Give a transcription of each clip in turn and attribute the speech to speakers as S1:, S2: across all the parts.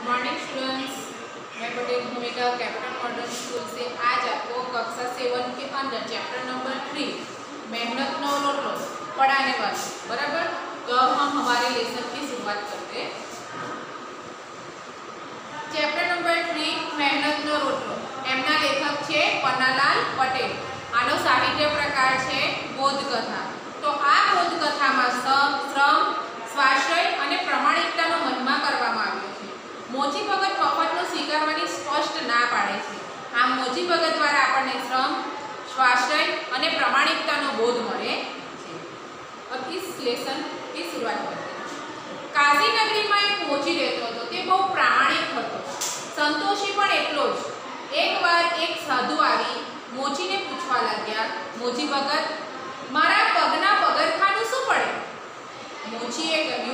S1: Morning students, मैं पटेल भूमिका capital modern school से आज आपको कक्षा 7 के अंदर चैप्टर नंबर 3 मेहनत नो रोटलो पढ़ाने वाले। बराबर, तो अब हम हमारे लेसन की शुरुआत करते हैं। चैप्टर नंबर 3 मेहनत नो रोटलो एमना लेखक छे पन्नालाल पटेल। आनो साहित्य प्रकार छे बोधकथा। तो आ बोधकथामां श्रम, स्वाश्रय અને પ્રમાણિકતાનો મહિમા કરવામાં આવ્યો છે। મોચી ભગત મફતનો સ્વીકારવાની સ્પષ્ટ ના પાડે છે। આમ મોચી ભગત દ્વારા આપણને શ્રમ, स्वाश्रय અને પ્રમાણિકતાનો બોધ મળે છે। अब इस लेसन की शुरुआत करते हैं। काशी नगरीમાં એક મોચી રહેતો હતો। તે બહુ પ્રામાણિક હતો, સંતોષી પણ એટલો જ। એકવાર એક સાધુ આવી મોચીને પૂછવા લાગ્યા, મોચી ભગત, મારા પગના પગરખાનું શું પડે? मोचीए कहूँ,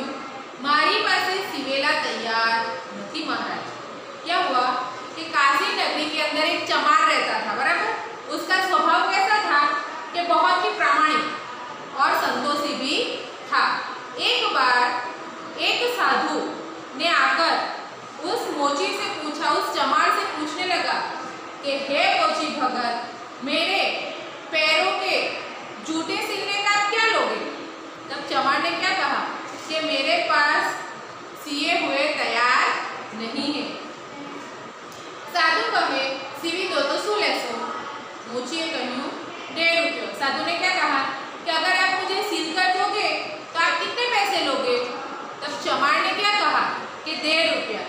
S1: मारी पास सिवेला तैयार नहीं महाराज। क्या हुआ कि काशी नगरी के अंदर एक चमार रहता था। बराबर, उसका स्वभाव कैसा था कि बहुत ही प्रामाणिक और संतोषी भी था। एक बार एक साधु ने आकर उस मोची से पूछा, उस चमार से पूछने लगा कि हे मोची भगत, मेरे पैरों के जूते सिलने का आप क्या लोगे? तब चमार ने क्या कहा कि मेरे पास सिए हुए तैयार नहीं है। साधु कहे, सीवी दो तो शू लेसो? मोचीए कहूँ, 1.5 रुपये। साधु ने क्या कहा कि अगर आप मुझे सिल कर दोगे तो आप कितने पैसे लोगे? तब चमार ने क्या कहा कि 1.5 रुपया।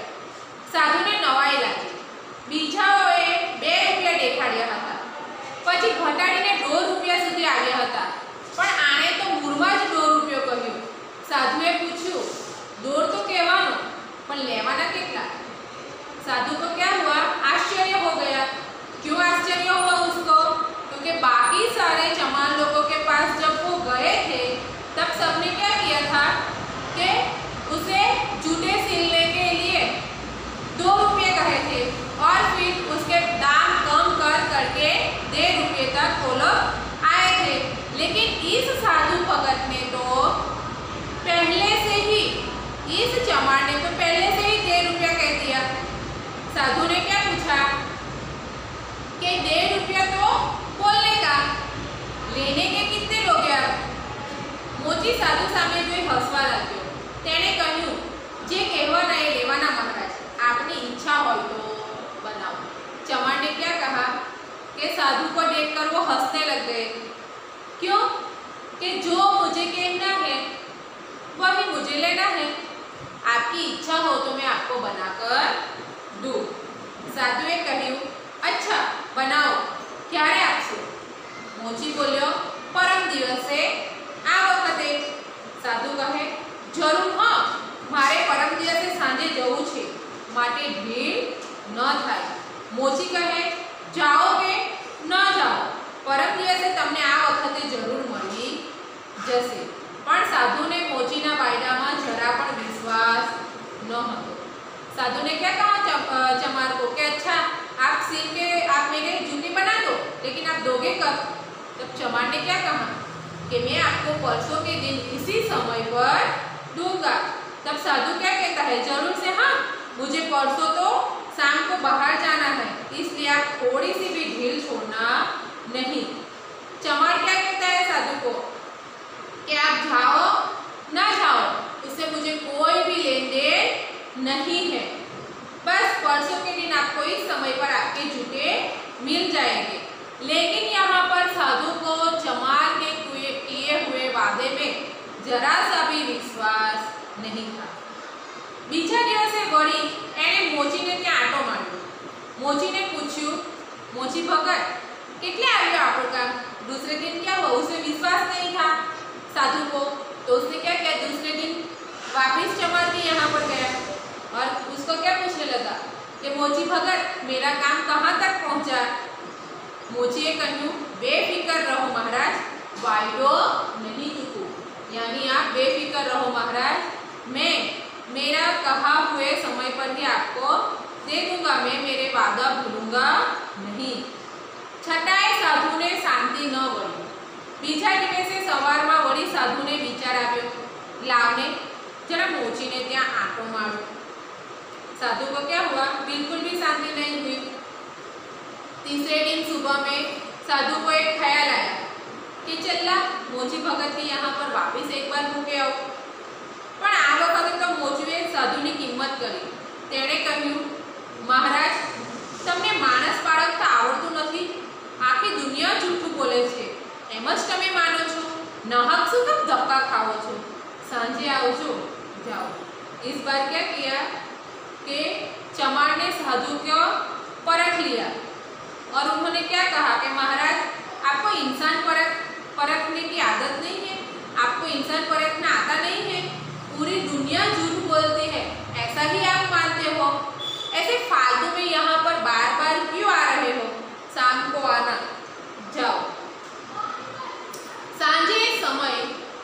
S1: साधु ने नवाई लागी। बीजाओए 2 रुपया देखाड्या हता, पछी घटाडीने 1.5 रुपया सुधी आव्या हता। पण आने तो मूळमां ज 1.5 रुपयो कह्यो। साधुए पूछ्યું, 1.5 तो कहेवानो, पण लेवाना केटला? साधु को क्या हुआ, आश्चर्य हो गया। क्यों आश्चर्य हुआ उसको? क्योंकि बाकी सारे चमार लोगों के पास जब वो गए थे तब सबने क्या किया था कि उसे जूते सिलने के लिए 2 रुपये कहे थे और फिर उसके दाम कम कर करके 1.5 रुपये तक वो लोग आए थे। लेकिन इस साधु भगत ने तो पहले से ही, इस चमार ने तो पहले से ही 1.5 रुपया कह दिया। साधु ने क्या पूछा कि 1.5 रुपया तो बोलने का, लेने के कितने लोगे आप? मोची साधु सामे जोई हसवा लाग्यो। तेणे कह્યું, जे कहेवाना ए लेवाना महाराज, आपनी इच्छा होय तो बनाओ। चमार ने क्या कहा कि साधु को देखकर वो हंसने लग गए। क्यों? कि जो मुझे कहना है वही मुझे लेना है। आपकी इच्छा हो तो मैं आपको बनाकर दूँ। साधुए कह્યું, अच्छा बनाओ, क्यारे आपशो? मोची बोल्यो, परम दिवसे आ वखते। साधु कहे, जरूर हाँ, मारे परम दिवसे सांजे जवुं छे, माटे भीड़ न थाय। मोची कहे, जाओगे न जाओ, परम दिवसे तमने आ वखते जरूर मळी जशे। पण साधु ने मोचीना वायदामां जरा पण विश्वास न हतो। साधु ने क्या कहा चमार को कि अच्छा आप सिल के आप मेरे जूते बना दो, लेकिन आप दोगे कब? तब चमार ने क्या कहा कि मैं आपको परसों के दिन इसी समय पर दूंगा। तब साधु क्या कहता है, जरूर से हाँ, मुझे परसों तो शाम को बाहर जाना है, इसलिए आप थोड़ी सी भी ढील छोड़ना नहीं। चमार क्या कहता है साधु को कि आप जाओ ना जाओ, उससे मुझे कोई भी लेन देन नहीं है। बस परसों के दिन आपको इस समय पर आपके जूते मिल जाएंगे। लेकिन यहाँ पर साधु को चमार के किए हुए वादे में जरा सा भी विश्वास नहीं था। बीजा दिवसे वળી एणे मोचीने ત્યાં આંટો માર્યો। मोचीने पूछ्યું, मोची भगत, कितने आव्यो आपको काम? दूसरे दिन क्या हुआ? उसे विश्वास नहीं था साधु को, तो उसने क्या किया, दूसरे दिन वापिस चमार के यहाँ पर गया और उसको क्या पूछने लगा कि मोची भगत, मेरा काम कहाँ तक पहुँचा? मोचीए कह્યું, बेफिक्र रहो महाराज, वायदो नहीं चूकूं। यानी आप बेफिक्र रहो महाराज, मैं मेरा कहा हुए समय पर ही आपको दे दूंगा, मैं मेरे वादा भूलूंगा नहीं। छतांय साधुने शांति न वळी। बीजा दिवसे सवारमां वળી साधुने विचार आव्यो, लावने जरा मोचीने त्यां आंटो मारो। साधु को क्या हुआ, बिल्कुल भी शांति नहीं हुई। तीसरे दिन सुबह में साधु को एक ख्याल आया कि चलना मोची भगत की यहाँ पर वापिस एक बार मूके आओ। पण आ वखते तो मोचुए साधुनी किंमत करी। तेणे कह्युं, महाराज तमने माणस पाळकता आवडતું નથી, आखी दुनिया जूठું बोले छे, एम ज तमे मानो छो, नाहक शुं केम धक्का खाओ छो, सांजे आवजो, जाओ। इस बार क्या किया कि चमार ने साधु को परख लिया और उन्होंने क्या कहा कि महाराज आपको इंसान परखने की आदत नहीं है, आपको इंसान परखना आता नहीं है, पूरी दुनिया झूठ बोलती है, ऐसा ही आप मानते हो, ऐसे फालतू में यहाँ पर बार बार क्यों आ रहे हो, शाम को आना, जाओ। सांजे समय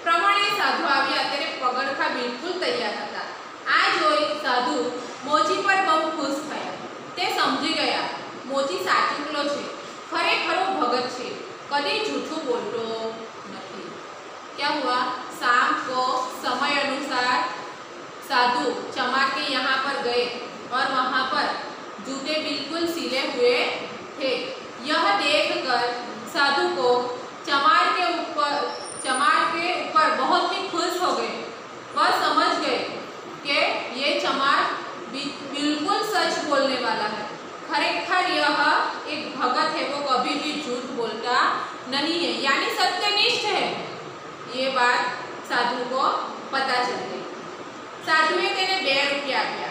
S1: प्रमाणे साधु આવ્યા ત્યારે પગરખા બિલકુલ તૈયાર હતા। આ જોઈ સાધુ મોચી પર બહુ ખુશ થયા। તે સમજી ગયા મોચી સાચુકલો છે, ખરેખરો ભગત છે, કદી જૂઠું બોલતો નથી। क्या हुआ, शाम को समय अनुसार साधु चमार के यहाँ पर गए और वहाँ पर जूते बिल्कुल सिले हुए थे। यह देखकर साधु को चमार के ऊपर बहुत ही खुश हो गए। वह समझ गए कि ये चमार बिल्कुल सच बोलने वाला है, खरेखर यह एक भगत है, वो कभी भी झूठ बोलता नहीं है, यानी सत्यनिष्ठ है। ये बात साधु को पता चल गई। साधुए तेने 2 રૂપિયા આપ્યા।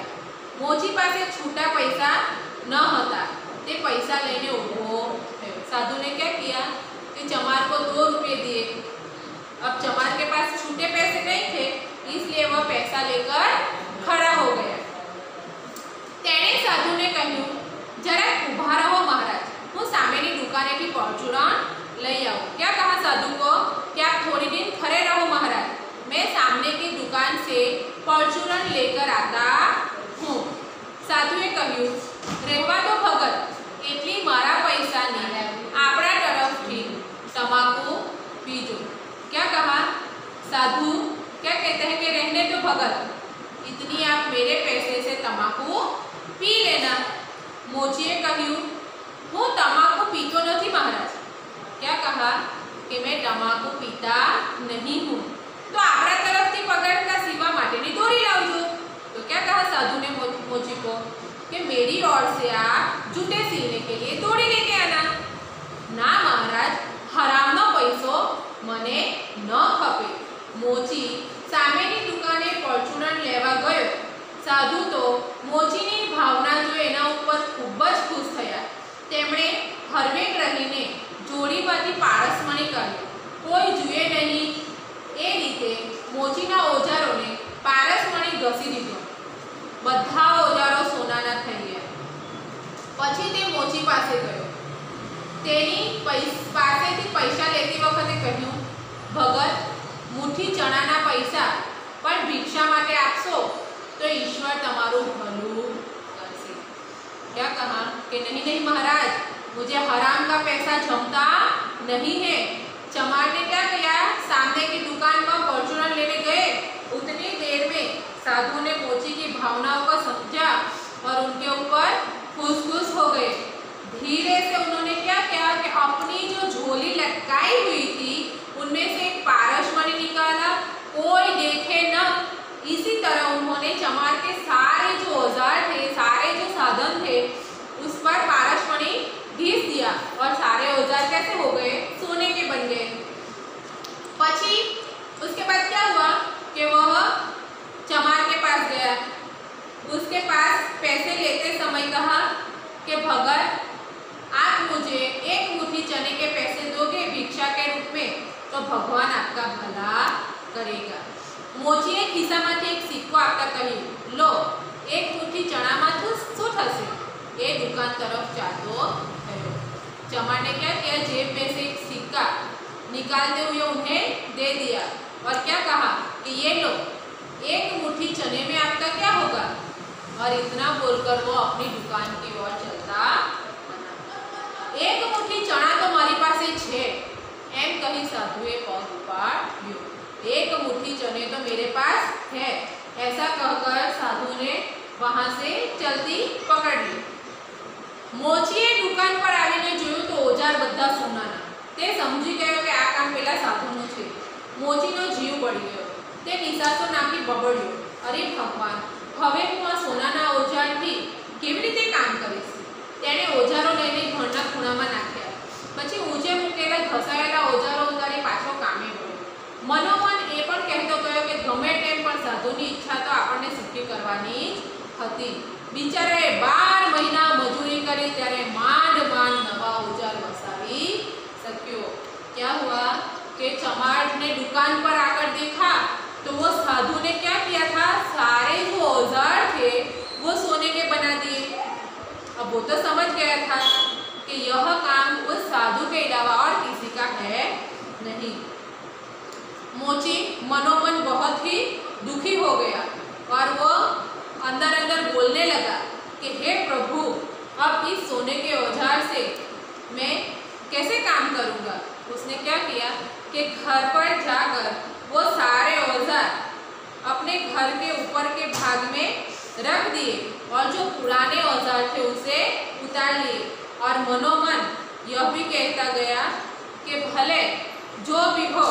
S1: મોચી પાસે છૂટા પૈસા ન હતા, તે પૈસા લઈને ઊભો થયો। साधु ने क्या किया कि चमार को 2 रुपये दिए। अब चमार के पास छूटे पैसे नहीं थे, इसलिए वह पैसा लेकर खड़ा हो गया। तेणे साधु ने કહ્યું, जरा ઊભા રહો महाराज, હું સામેની દુકાનેથી પરચુરણ લઈ આવું। क्या कहा साधु को कि आप थोड़ी दिन खड़े रहो महाराज, मैं सामने की दुकान से परचूरण लेकर आता हूँ। साधुए કહ્યું, રહેવા દો ભગત, એટલી મારા પૈસાની આપણા તરફથી તમાકુ પીજો। क्या कहा साधु, क्या कहते हैं कि रहने दो भगत, इतनी आप मेरे पैसे से तमाकू पी लेना। मोचीए કહ્યું, હું तमाकू पीतो नहीं महाराज। क्या कहा कि मैं तमाकू पीता नहीं हूँ, तो आपरा तरफથી पगड़का सीवा माटेनी दोरी लावजो। तो क्या कहा साधु ने मोची को कि मेरी ओर से आप जूते सीने के लिए दोरी लेके आना। ना महाराज, हरामनो पैसो मने न खपे। मोची सामेनी दुकाने परचूरण लेवा गयो। साधु तो मोचीनी भावना जोई एना उपर खूब ज खुश थया। तेमणे हरवेक रहीने जोड़ीमांथी पारसमणी काढी, कोई जुए नहीं ए रीते मोचीना ओजारोने पारसमणी घसी दीधो। बधा ओजारो सोनाना थई गया। पछी ते मोची पासे गयो। तेनी पासेथी पैसा लेती वखते कह्युं, भगत मुठी चणाना पैसा पण भिक्षा माटे आपशो तो ईश्वर तमारुं भलुं करशे। क्या कहा कि नहीं नहीं महाराज, मुझे हराम का पैसा जमता नहीं है। चमार ने क्या किया, सामने की दुकान पर परचूरण लेने गए। उतनी देर में साधु ने मोची की भावनाओं को समझा और उनके ऊपर खुश हो गए। धीरे से उन्होंने क्या किया कि अपनी जो झोली लटकाई हुई थी उनमें से एक पारसमणि निकाला, कोई देखे न। इसी तरह उन्होंने चमार के सारे जो औजार थे, सारे जो साधन थे, उस पर पारसमणि घिस दिया और सारे औजार कैसे हो गए, सोने के बन गए। पछी उसके बाद क्या हुआ कि वह चमार के पास गया। उसके पास पैसे लेते समय कहा कि भगत आप मुझे 1 मुट्ठी चने के पैसे दोगे भिक्षा के रूप में, तो भगवान आपका भला करेगा। मोचीए खिस्सामांथी एक सिक्को आपता કહ્યું, लो 1 मुट्ठी चणामांथी શું થશે? એ दुकान तरफ जातो થયો। चमार ने क्या किया, जेब में से एक सिक्का निकालते हुए उन्हें दे दिया और क्या कहा कि ये लो 1 मुट्ठी चने में आपका क्या होगा। और इतना बोलकर वो अपनी दुकान की ओर चलता। 1 मुट्ठी चना तो मारी पासे छे, एम कही साधुए पग उपाड्यो। 1 मुट्ठी चने तो मेरे पास है, ऐसा कहकर साधु ने वहां से चलती पकड़ ली। મોચીએ દુકાન પર આવીને જોયું તો ઓજાર બધા સોનાના। તે સમજી ગયો કે આ કામ પેલા સાધુનું છે। મોચીનો જીવ બળી ગયો। તે નિસાસો નાખી બબડ્યો, અરે ભગવાન, હવે હું આ સોનાના ઓજારથી કેવી રીતે કામ કરીશ? તેણે ઓજારો લઈને ઘરના ખૂણામાં નાખ્યા। પછી ઊંચે મૂકેલા ઘસાયેલા ઓજારો ઉતારી પાછો કામે વળ્યો। મનોમન એ પણ કહેતો ગયો કે ગમે તેમ પણ સાધુની ઈચ્છા તો આપણને સુખી કરવાની જ હતી। बिचाराए 12 महीना मजूरी करी त्यारे मांड मांड नवा औजार वसावी सक्यो। क्या हुआ कि चमार ने दुकान पर आकर देखा तो वो साधु ने क्या किया था, सारे जो औजार थे वो सोने के बना दिए। अब वो तो समझ गया था कि यह काम उस साधु के अलावा और किसी का है नहीं। मोची मनोमन बहुत ही दुखी हो गया और वो अंदर अंदर बोलने लगा कि हे प्रभु, अब इस सोने के औजार से मैं कैसे काम करूँगा। उसने क्या किया कि घर पर जाकर वो सारे औजार अपने घर के ऊपर के भाग में रख दिए और जो पुराने औजार थे उसे उतार लिए। और मनोमन यह भी कहता गया कि भले जो भी हो,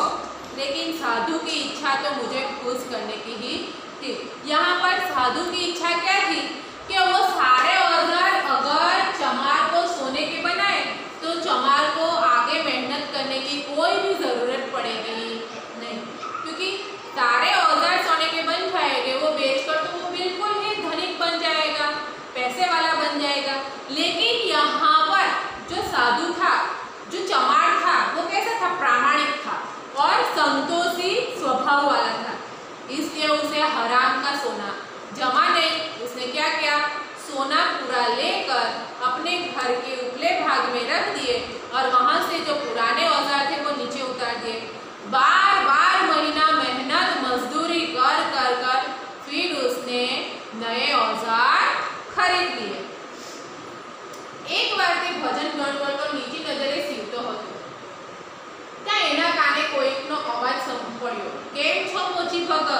S1: लेकिन साधु की इच्छा तो मुझे खुश करने की ही थी। यहाँ पर साधु की इच्छा क्या थी कि वो सारे औजार अगर चमार को सोने के बनाए तो चमार को आगे मेहनत करने की कोई भी ज़रूरत पड़ेगी नहीं, क्योंकि सारे औजार सोने के बन जाएंगे। वो बेचकर तो वो बिल्कुल ही धनिक बन जाएगा, पैसे वाला बन जाएगा। लेकिन यहाँ पर जो साधु था, जो चमार था, वो कैसा था, प्रामाणिक था और संतोषी स्वभाव वाला था। इसलिए उसे हराम का सोना जमा नहीं। उसने क्या किया, सोना पूरा लेकर अपने घर के उपले भाग में रख दिए और वहां से जो पुराने औजार थे वो नीचे उतार दिए। बार बार महीना मेहनत मजदूरी कर कर कर फिर उसने नए औजार खरीद लिए। एक बार ते भजन गणगणतो નીચી નજરે સીવતો હતો। ત્યાં એના કાને કોઈકનો અવાજ સંભળ્યો, કેમ છો મોચી ભગત?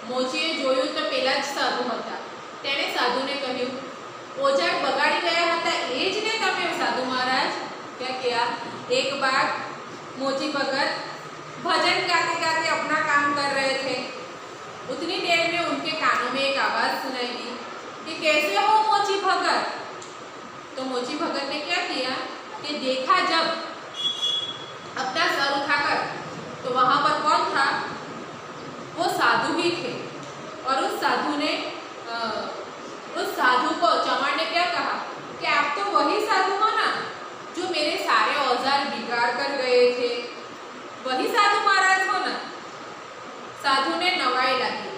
S1: મોચીએ જોયું તો પેલા જ સાધુ હતા। તેણે સાધુને કહ્યું, ઓજાર બગાડી ગયા હતા એ જ ને તમે સાધુ મહારાજ? क्या किया, एक बार मोची भगत भजन गाते गाते अपना काम कर रहे थे। उतनी देर में उनके कानों में एक आवाज सुनाई दी कि कैसे हो मोची भगत? तो मोची भगत ने क्या किया कि देखा जब अपना सर उठाकर तो वहां पर कौन था, वो साधु ही थे। और उस साधु को चमार ने क्या कहा कि आप तो वही साधु हो ना जो मेरे सारे औजार बिगाड़ कर गए थे, वही साधु महाराज हो ना? साधु ने नवाई लागी,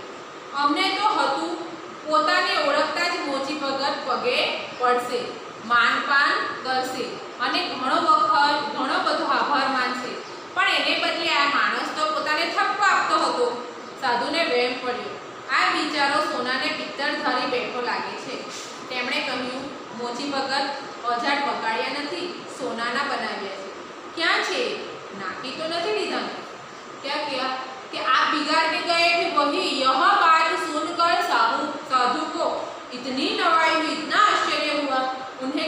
S1: अमने तो हतु पोताने ओळखता ज मोची भगत पगे पड़से, मानपान करसे અને ઘણો બધો આભાર માનશે, પણ એને બદલે આ માણસ તો પોતાને થપ્પો આપતો હતો। સાધુને વહેમ પડ્યો, આ બિચારો સોનાને પિત્તળ ધરી બેઠો લાગે છે। તેમણે કહ્યું, મોચી ભગત, औजार બગાડ્યા નથી, સોનાના બનાવ્યા છે। ક્યાં છે? નાખી તો નથી લીધા ને? क्या किया कि आप बिगाड़ के गए थे वही। यह बात सुनकर साधु को इतनी नवाई हुई, इतना आश्चर्य हुआ। उन्होंने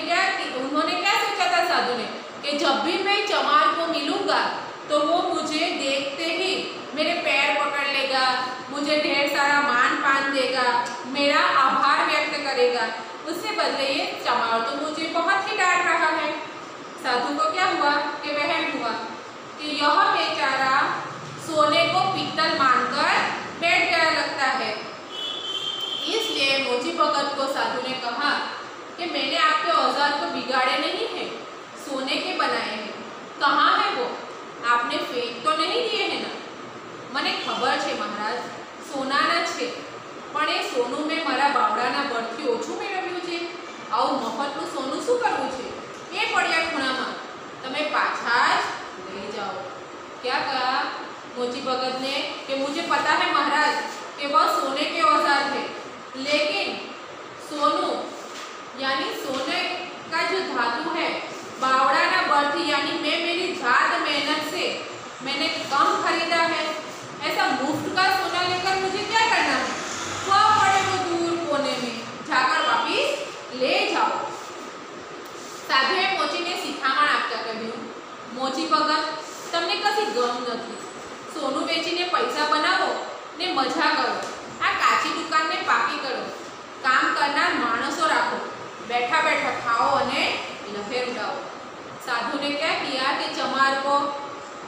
S1: क्या सोचा था साधु ने कि जब भी मैं चमार को मिलूंगा तो वो मुझे देखते ही मेरे पैर पकड़ लेगा, मुझे ढेर सारा मान पान देगा, मेरा आभार व्यक्त करेगा। उससे बदले ये चमार तो मुझे बहुत ही डांट रहा है। साधु को क्या हुआ कि वहम हुआ कि यह बेचारा सोने को पित्तल मानकर बैठ गया लगता है। इसलिए मोची भगत को साधु ने कहा कि मैंने आपके औजार को बिगाड़े नहीं है, सोने के बनाए हैं। कहाँ है वो? आपने फेंक तो नहीं दिए हैं ना? मने खबर है महाराज, सोनाना छे, पण ए सोनू में मारा बावड़ाना बळथी ओछું મેળવ્યું છે। આવું મફતનું સોનું શું કરવું છે? એ પડ્યા ખૂણામાં, તમે પાછા જ લઈ જાઓ। क्या कहा मोची भगत ने कि मुझे पता है महाराज कि वह सोने के औजार थे, लेकिन सोनू यानी सोने का जो धातु है, बावड़ाना बळथी यानी मैं मेरी जात मेहनत से मैंने कम खरीदा है। ऐसा मुफ्त का सोना लेकर मुझे क्या करना है? वह पड़े वो दूर कोने में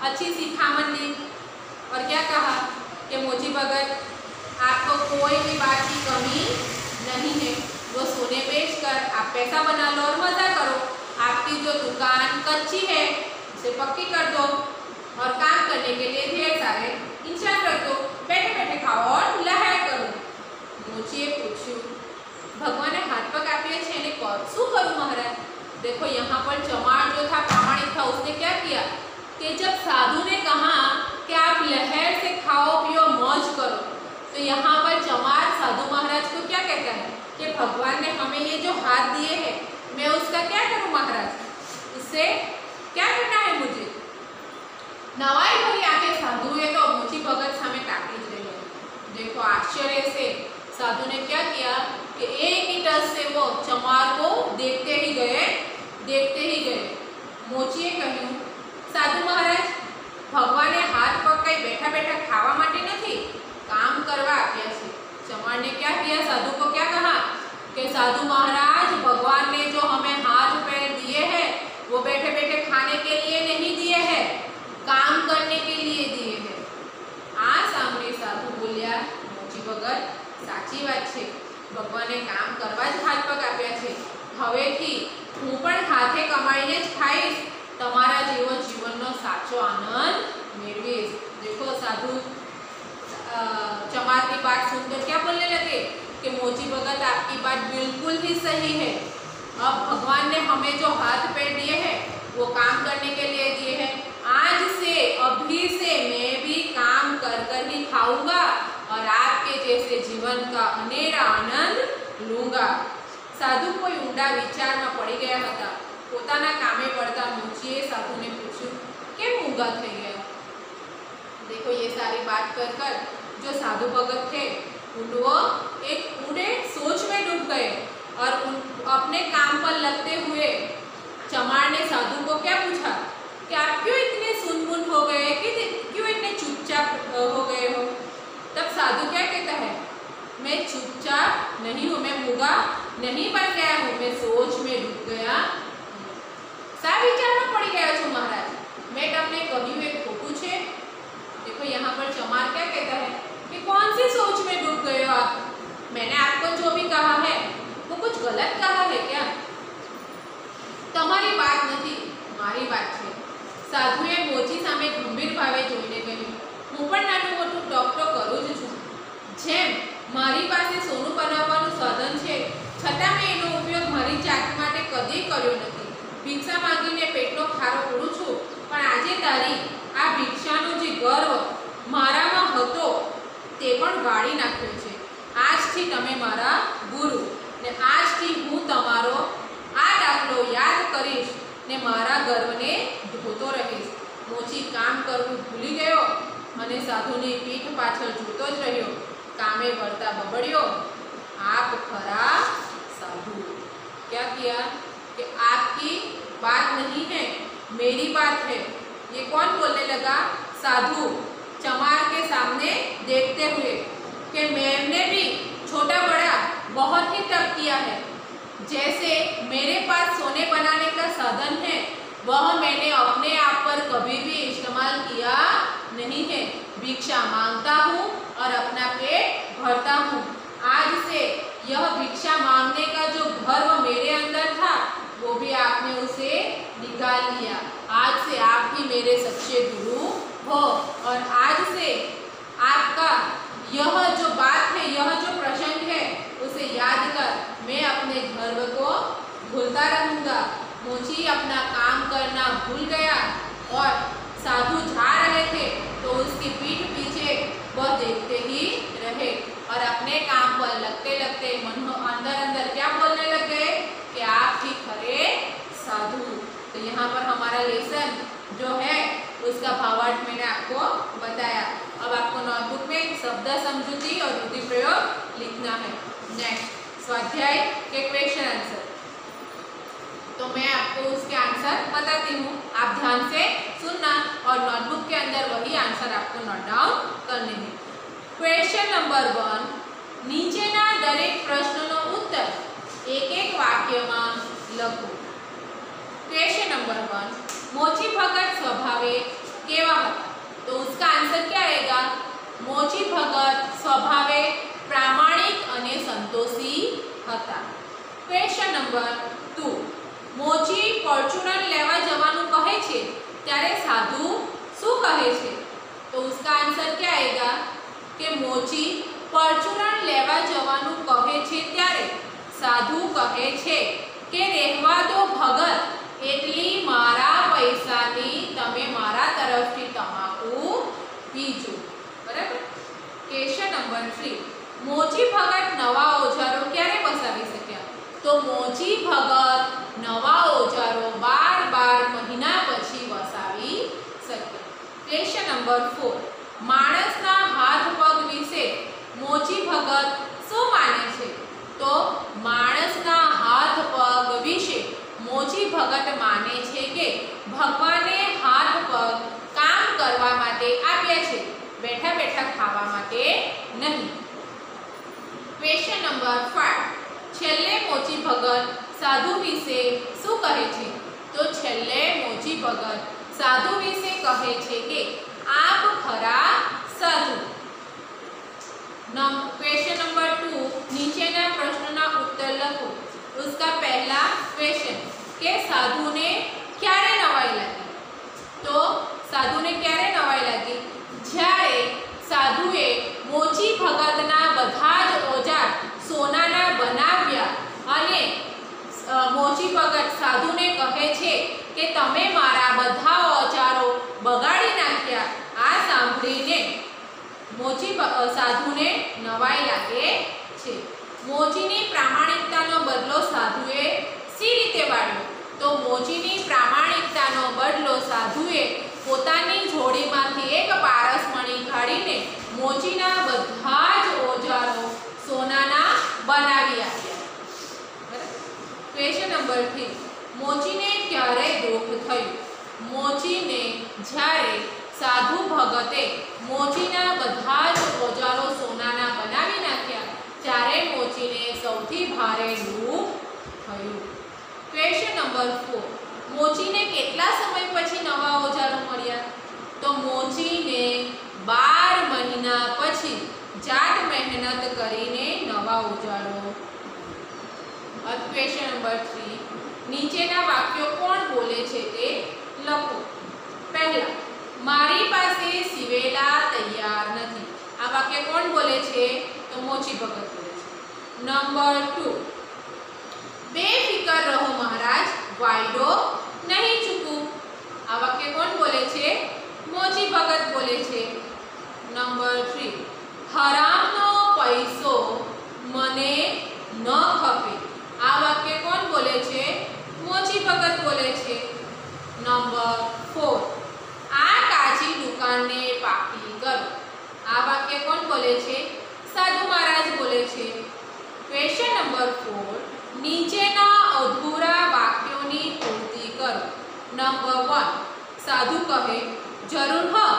S1: अच्छी शिखामण दी और क्या कहा कि मोची भगत आपको कोई भी बात की कमी नहीं है, वो सोने बेचकर आप पैसा बना लो और मजा करो। आपकी जो दुकान कच्ची है उसे पक्की कर दो और काम करने के लिए ढेर सारे इंसान रख दो, बैठे बैठे खाओ और लहर करो। मोचीए पूछ्યું, भगवाने हाथ पग आप्या छे ने शू करूं महाराज? देखो यहाँ पर चमार जो था प्रामाणिक था, उसने क्या किया कि जब साधु ने कहा कि आप लहर से खाओ पियो मौज करो, तो यहाँ पर चमार साधु महाराज को क्या कहता है कि भगवान ने हमें ये जो हाथ दिए हैं मैं उसका क्या करूं महाराज, उससे क्या करना है मुझे? नवाई भरी आंखें साधुए तो मोची भगत सामे ताकी ज रही है। देखो आश्चर्य से साधु ने क्या किया कि एक ही टस से वो चमार को देखते ही गए। मोचीए कह્યું, साधु महाराज भगवाने हाथ पग कई बैठा बैठा खावा माटे नहीं, काम करवा आप्या छे। चमार ने क्या किया, साधु को क्या कहा कि साधु महाराज भगवान ने जो हमें हाथ पैर दिए हैं वो बैठे बैठे खाने के लिए नहीं दिए हैं, काम करने के लिए दिए हैं। आ सामने साधु बोल्या, मोची भगत साची बात छे, भगवाने काम करवा ज हाथ पग आप्या छे, हवेथी हूँ पण हाथे कमाईने ज खाईश, तमारा जेवो जीवननो साचो आनंद मेळवीश। देखो साधु चमार की बात सुनकर क्या बोलने लगे कि मोची भगत आपकी बात बिल्कुल ही सही है, अब भगवान ने हमें जो हाथ पैर दिए हैं वो काम करने के लिए दिए हैं, आज से अभी से मैं भी काम कर कर ही खाऊंगा और आपके जैसे जीवन का अनेरा आनंद लूंगा। साधु कोई ऊंडा विचार में पड़ी गया था। पोताना कामे पड़ता मोचीए साधु ने पूछ्યું, केम ऊंगा थई गया? देखो ये सारी बात कर कर जो साधु भगत थे वो एक ऊंडे सोच में डूब गए और अपने काम पर लगते हुए चमार ने साधु को क्या पूछा कि आप क्यों इतने सुनमुन हो गए, कि क्यों इतने चुपचाप हो गए हो? तब साधु क्या कहता है, मैं चुपचाप नहीं हूँ, मैं मूंगा नहीं बन गया हूँ, मैं सोच में डूब गया, सा विचार में पड़ी गया छो महाराज, मैं तमने कह્યું एक खोटू छे। देखो यहाँ पर चमार क्या कहता है कि कौन सी सोच में डूब गए हो आप? मैंने आपको जो भी कहा है वो कुछ गलत कहा है क्या? तमारी बात नहीं, मारी बात है। साधुए मोची सामे गंभीर भावे जोईने કહ્યું, હું પણ નાનું મોટું ટોક ટોક કરું જ છું, જેમ મારી પાસે સોનું બનાવવાનું સાધન છે છતાં મેં એનો ઉપયોગ મારી ચાકી માટે કદી કર્યો નથી, ભિક્ષા માંગીને પેટનો ખારો પૂરું છું, પણ આજે તારી આ ભિક્ષાનો જે ગર્વ મારામાં હતો તે પણ ગાળી નાખ્યો છે। આજથી તમે મારા ગુરુ ને આજથી હું તમારો આ દાખલો યાદ કરીશ ने मारा गर्व ने धोतो रहीश। मोची काम करवू भूली गयो અને સાધુની પીઠ પાછળ જોતો જ રહ્યો। કામે વળતા બબડ્યો, आप खरा साधु। क्या किया कि आपकी बात नहीं है, मेरी बात है। ये कौन बोलने लगा? साधु चमार के सामने देखते हुए कि मैंने भी छोटा बड़ा बहुत ही तप किया है, जैसे मेरे पास सोने बनाने का साधन है वह मैंने अपने आप पर कभी भी इस्तेमाल किया नहीं है। भिक्षा मांगता हूँ और अपना पेट भरता हूँ। आज से यह भिक्षा मांगने का जो गर्व मेरे अंदर था वो भी आपने उसे निकाल लिया। आज से आप ही मेरे सच्चे गुरु हो और आज से आपका यह जो बात है, यह जो प्रसंग है उसे याद कर मैं अपने गर्व को भूलता रहूँगा। मोची अपना काम करना भूल गया और साधु जा रहे थे तो उसकी पीठ पीछे वह देखते ही रहे और अपने काम पर लगते लगते मन अंदर अंदर क्या बोलने लग गए कि आप ही खरे साधु। तो यहाँ पर हमारा लेसन जो है उसका भावार्थ मैंने आपको बताया। अब आपको नोटबुक में शब्द समझूती और रुद्धि प्रयोग लिखना है। नेक्स्ट स्वाध्याय के क्वेश्चन आंसर, तो मैं आपको उसके आंसर बताती हूँ, आप ध्यान से सुनना और नोटबुक के अंदर वही आंसर आपको नोट डाउन करने हैं। क्वेश्चन नंबर 1, नीचेना दरेक प्रश्नों उत्तर एक एक वाक्य में लखो। क्वेश्चन नंबर 1, मोची भगत स्वभावे केवा हता? तो उसका आंसर क्या आएगा? मोची भगत स्वभावे प्रामाणिक अने संतोषी हता। क्वेश्चन नंबर 2, मोची फॉर्च्यूनर लेवा जवानुं कहे छे त्यारे साधु शू कहे छे? तो उसका आंसर क्या आएगा कि मोची फॉर्च्यूनर लेवा जवानुं कहे छे त्यारे साधु कहे छे के રહેવા દો ભગત, એટલી મારા પૈસાની તમે મારા તરફથી તમાકુ પીજો। બરાબર। ક્વેશ્ચન નંબર 3, મોચી ભગત નવા ઓજારો ક્યારે વસાવી શક્યા? તો મોચી ભગત નવા ઓજારો 12 મહિના પછી વસાવી શક્યા। ક્વેશ્ચન નંબર 4, માણસના હાથ પગ વિશે મોચી ભગત શું માને છે? तो माणसना हाथ पग विषे मोची भगत माने छे के भगवाने हाथ पग काम करवा माटे आप्या छे, बैठा बैठा खावा माटे नहीं। क्वेश्चन नंबर 5, छेल्ले मोची भगत साधु विषे शू कहे छे? तो छेल्ले मोची भगत साधु विषे कहे छे के आप खरा साधु। क्वेश्चन नंबर 2, नीचेना प्रश्नों उत्तर लखो। उसका पहला क्वेश्चन के साधु ने क्यारे नवाई लगी? तो साधु ने क्यारे नवाई लगी? ज्यारे साधुए मोची भगतना बधा ज ओजार सोनाना बनाव्या अने मोची भगत साधु ने कहे छे के तमे मारा बधा औजारो बगाड़ी नाख्या। आ सांभळीने मोची साधु ने नवाई लागे छे। मोचीनी प्रामाणिकतानो बदलो साधुए सी रीते वाळ्यो? तो मोचीनी प्रामाणिकतानो बदलो साधुए पोतानी जोड़ीमांथी एक पारसमणी काढीने मोचीना बधा ज ओजारो सोनाना बनावी आप्या। क्वेश्चन नंबर 3, मोचीने क्यारे दुख थयुं? मोचीने ज्यारे साधु भगते मोचीना बधा ज ओजारो सोनाना बनावी नाख्या त्यारे मोचीने सौथी भारे दुख थयुं। क्वेश्चन नंबर 4, मोचीने केटला समय पछी नवा ओजारो मळ्या? तो मोचीने 12 महीना पछी जात मेहनत करीने नवा ओजारो। क्वेश्चन नंबर 3, नीचेना वाक्यो कोण बोले छे ते लखो। पहला, मारी पासे सीवेला तैयार नहीं। आ वाक्य कौन बोले छे? तो मोची भगत बोले छे। नंबर 2, बेफिकर रहो महाराज, वायदो नहीं चूकू। आ वाक्य कौन बोले छे? मोची भगत बोले छे। नंबर 3, हरामनो पैसो मने न खपे। आ वाक्य कौन बोले छे? मोची भगत बोले छे। नंबर 4, आ काची दुकान ने पाकी करो। आ वाक्य कौन बोले छे? साधु महाराज बोले छे। क्वेश्चन नंबर 4, नीचेना अधूरा वाक्योनी पूर्ति करो। नंबर 1, साधु कहे जरूर हाँ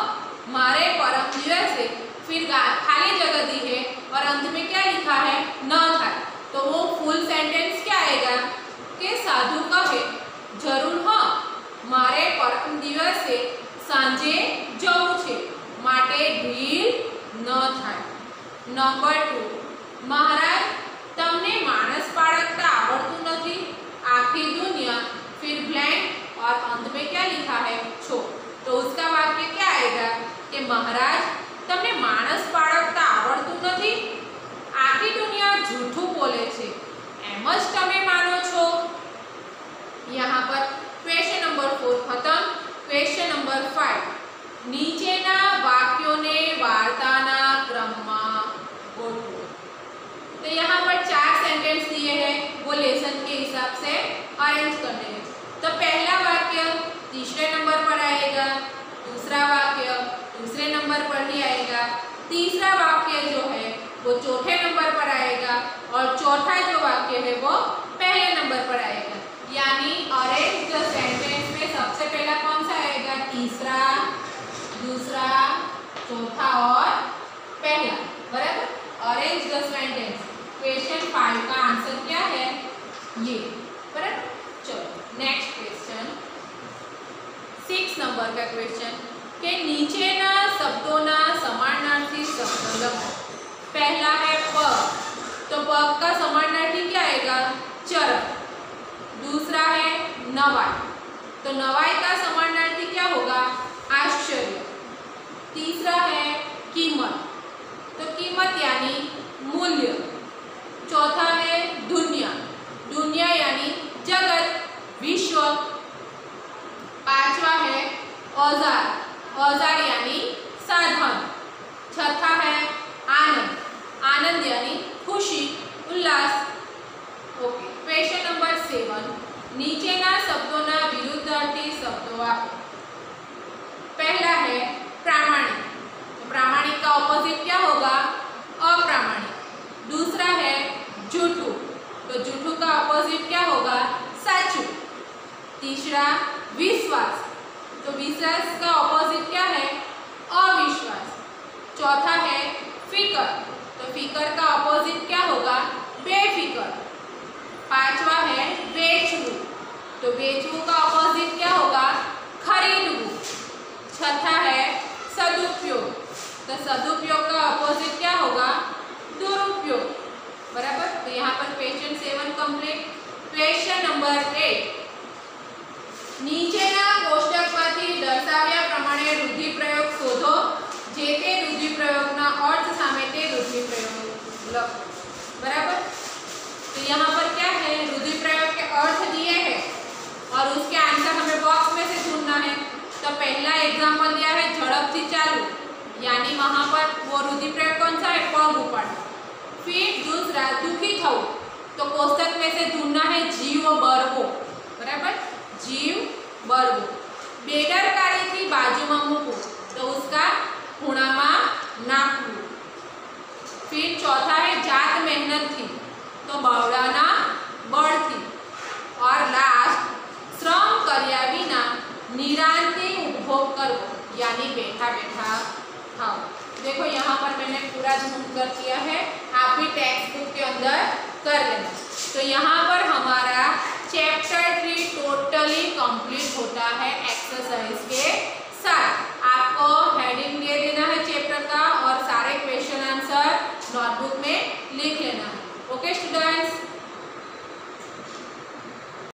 S1: मारे परम दिवसे, फिर खाली जगह दी है और अंत में क्या लिखा है? न था। तो वो फुल सेंटेंस क्या आएगा कि साधु कहे जरूर हाँ मारे परम दिवसे सांजे जवुं छे माटे भीड़ न थाय। नंबर 2, महाराज तमने मानस पाळकता आवडतुं नथी, आखी दुनिया, फिर ब्लैंक और अंत में क्या लिखा है? छो। तो उसका वाक्य क्या आएगा कि महाराज तमने मानस पाळकता आवडतुं नथी, आखी दुनिया झूठું बोले छे, एम ज तमे मानो छो। यहाँ पर क्वेश्चन नंबर 4 खत्म। क्वेश्चन नंबर 5, नीचेना वाक्यों ने वार्ताना क्रम में गोठवो। तो यहाँ पर 4 सेंटेंस दिए हैं, वो लेसन के हिसाब से अरेंज करने हैं। तो पहला वाक्य तीसरे नंबर पर आएगा, दूसरा वाक्य दूसरे नंबर पर ही आएगा, तीसरा वाक्य जो है वो चौथे नंबर पर आएगा और चौथा जो वाक्य है वो पहले नंबर पर आएगा। यानी अरेंज द सेंटेंस में सबसे पहला कौन सा आएगा? तीसरा, दूसरा, चौथा और पहला। बराबर। Arrange the sentence. क्वेश्चन 5 का आंसर क्या है? ये। बराबर। चलो नेक्स्ट क्वेश्चन 6 नंबर का क्वेश्चन कि નીચેના શબ્દોના સમાનાર્થી શબ્દ લખો। पहला है पग, तो पग का समानार्थी क्या आएगा? चरक। दूसरा है नवाई, तो नवाई का समानार्थी क्या होगा? आश्चर्य। तीसरा है कीमत, तो कीमत यानी मूल्य। चौथा है दुनिया, दुनिया यानी जगत, विश्व। पांचवा है औजार, औजार यानी साधन। छठा है आनंद, आनंद यानी खुशी, उल्लास। ओके, क्वेश्चन नंबर 7, नीचेना शब्दोना विरुद्धार्थी शब्दों आपो। पहला है प्रामाणिक, तो प्रामाणिक का ऑपोजिट क्या होगा? अप्रामाणिक। दूसरा है झूठू, तो झूठू का ऑपोजिट क्या होगा? साचू। तीसरा विश्वास, तो विश्वास का ऑपोजिट क्या है? अविश्वास। चौथा है फिकर, तो फिकर का ऑपोजिट क्या होगा? बेफिकर। पांचवा है बेचवू, तो बेचवू का ऑपोजिट क्या होगा? खरीदवू। छठा है सदुपयोग, तो सदुपयोग का ऑपोजिट क्या होगा? दुरुपयोग। बराबर, तो यहाँ पर क्वेश्चन 7 कंप्लीट। क्वेश्चन नंबर 8, નીચેના કોષ્ટકમાંથી દર્શાવ્યા પ્રમાણે રૂઢિપ્રયોગ શોધો। જે તે રૂઢિપ્રયોગના अर्थ સામે તે રૂઢિપ્રયોગ લખો। बराबर, तो यहाँ पर क्या है? रूढ़िप्रयोग के अर्थ दिए हैं और उसके आंसर हमें बॉक्स में से ढूंढना है। तो पहला एग्जाम्पल दिया है झड़पथी चालू, यानी वहाँ पर वो रूढ़िप्रयोग कौन सा है? पग उपाड़ना। फिर दूसरा दुखी थવું, तो कोष्टक में से ढूंढना है जीव बरवो। बराबर, जीव बरवो। बेदरकारी थी बाजूમાં મૂકવું, तो उसका ખૂણામાં નાખવું। फिर चौथा है जात मेहनत थी, तो बावड़ाना बळ थी। और लास्ट श्रम कर्या विना निरांते उपभोग करो, यानी बैठा बैठा खाओ। देखो यहाँ पर मैंने पूरा ढूंढ कर किया है, आप भी टेक्स्ट बुक के अंदर कर लेना। तो यहाँ पर हमारा चैप्टर 3 टोटली कंप्लीट होता है एक्सरसाइज के साथ। आपको हेडिंग दे देना है चैप्टर का और सारे क्वेश्चन आंसर नोटबुक में लिख लेना है। Okay students.